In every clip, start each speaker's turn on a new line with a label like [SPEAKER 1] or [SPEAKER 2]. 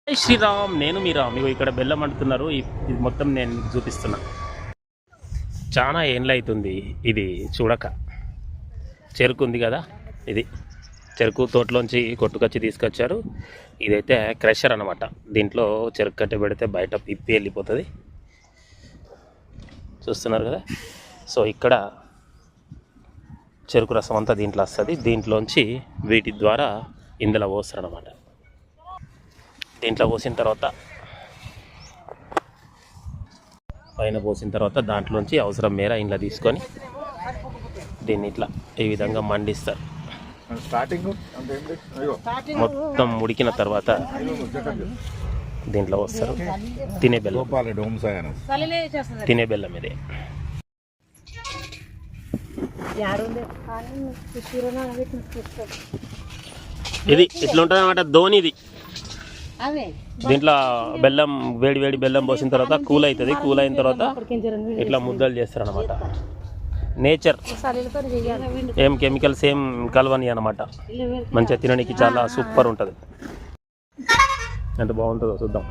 [SPEAKER 1] జై శ్రీరామ్, నేను మీ రామ్. ఇగో ఇక్కడ బెల్లం అంటున్నారు. ఇది మొత్తం నేను మీకు చూపిస్తున్నా. చాలా ఏండ్లు అవుతుంది ఇది చూడక. చెరుకు ఉంది కదా, ఇది చెరుకు తోటలోంచి కొట్టుకొచ్చి తీసుకొచ్చారు. ఇదైతే క్రషర్ అనమాట. దీంట్లో చెరుకు కట్టె పెడితే బయట పిప్పి వెళ్ళిపోతుంది. చూస్తున్నారు కదా. సో ఇక్కడ చెరుకు రసం అంతా దీంట్లో వస్తుంది. దీంట్లోంచి వీటి ద్వారా ఇందులో పోస్తారు అనమాట. దీంట్లో పోసిన తర్వాత పైన పోసిన తర్వాత దాంట్లోంచి అవసరం మేర ఇంట్లో తీసుకొని దీన్ని ఇట్లా ఈ విధంగా మండిస్తారు. మొత్తం ఉడికిన తర్వాత దీంట్లో వస్తారు. తినే బెల్లం ఇదే. ఇది ఇట్లా ఉంటుంది అన్నమాట. ధోనిది దీంట్లో బెల్లం వేడి బెల్లం పోసిన తర్వాత కూల్ అవుతుంది. కూల్ అయిన తర్వాత ఇట్లా ముద్దలు చేస్తారు అనమాట. నేచర్, ఏం కెమికల్స్ ఏం కలవని అనమాట. మంచిగా తినడానికి చాలా సూపర్ ఉంటుంది. ఎంత బాగుంటుందో చూద్దాం.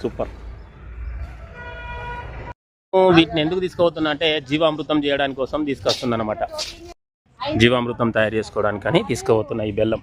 [SPEAKER 1] సూపర్. వీటిని ఎందుకు తీసుకుపోతున్నా అంటే జీవామృతం చేయడానికి కోసం తీసుకొస్తుంది అనమాట. జీవామృతం తయారు చేసుకోవడానికి అని తీసుకుపోతున్నా ఈ బెల్లం.